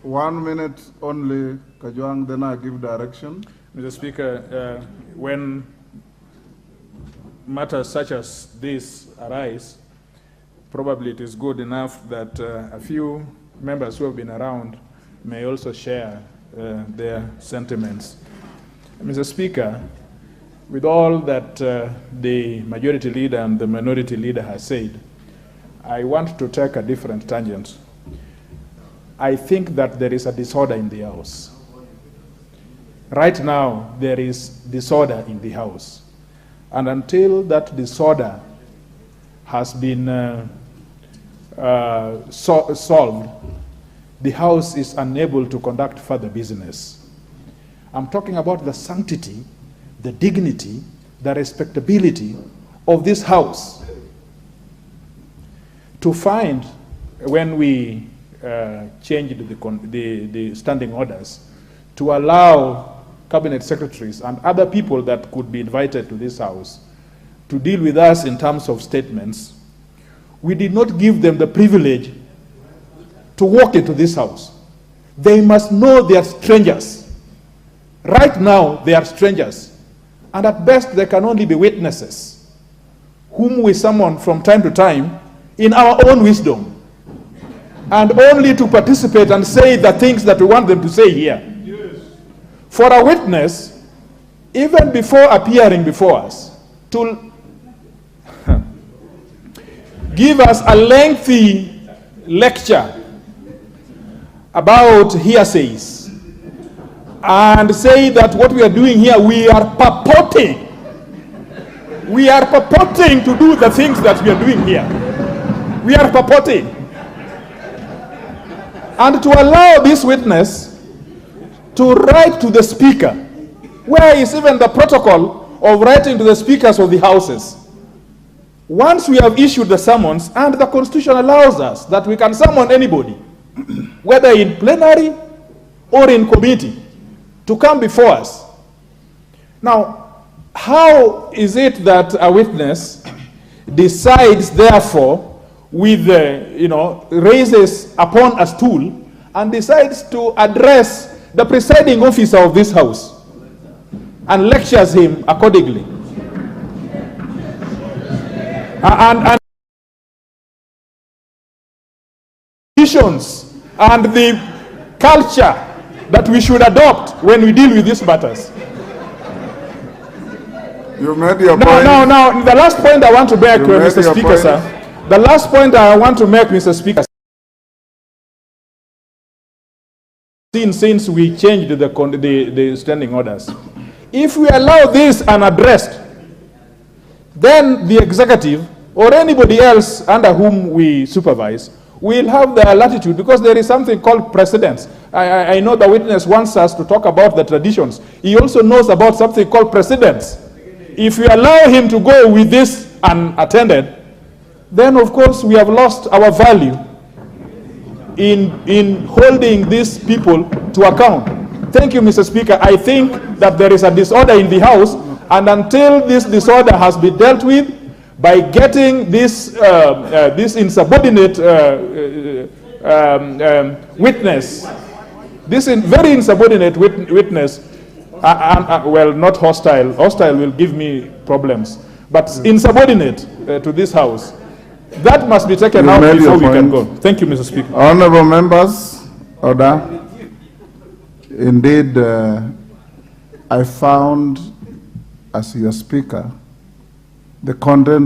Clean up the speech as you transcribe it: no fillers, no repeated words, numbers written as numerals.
1 minute only, Kajwang, then I give direction. Mr. Speaker, when matters such as this arise, probably it is good enough that a few members who have been around may also share their sentiments. Mr. Speaker, with all that the majority leader and the minority leader has said, I want to take a different tangent. I think that there is a disorder in the house. Right now, there is disorder in the house. And until that disorder has been solved, the house is unable to conduct further business. I'm talking about the sanctity, the dignity, the respectability of this house. To find, when we changed the standing orders, to allow cabinet secretaries and other people that could be invited to this house to deal with us in terms of statements, we did not give them the privilege to walk into this house. They must know they are strangers. Right now, they are strangers. And at best, they can only be witnesses, whom we summon from time to time in our own wisdom, and only to participate and say the things that we want them to say here. Yes. For a witness, even before appearing before us, to give us a lengthy lecture about hearsays and say that what we are doing here, we are purporting to do the things that we are doing here. We are purporting. And to allow this witness to write to the speaker, where is even the protocol of writing to the speakers of the houses? Once we have issued the summons, and the Constitution allows us that we can summon anybody, whether in plenary or in committee, to come before us. Now, how is it that a witness decides, therefore, with, raises upon a stool and decides to address the presiding officer of this house and lectures him accordingly? And visions and the culture that we should adopt when we deal with these matters. You made your point. Now, the last point I want to make, Mr. Speaker, sir. The last point I want to make, Mr. Speaker, since we changed the standing orders, if we allow this unaddressed, then the executive or anybody else under whom we supervise will have the latitude, because there is something called precedents. I know the witness wants us to talk about the traditions. He also knows about something called precedents. If we allow him to go with this unattended, then of course we have lost our value in holding these people to account. Thank you, Mr. Speaker. I think that there is a disorder in the House, and until this disorder has been dealt with by getting this insubordinate witness, this very insubordinate witness, well, not hostile. Hostile will give me problems, but insubordinate to this House. That must be taken out before we can go. Thank you, Mr. Speaker. Honorable members, order. Indeed, I found, as your speaker, the content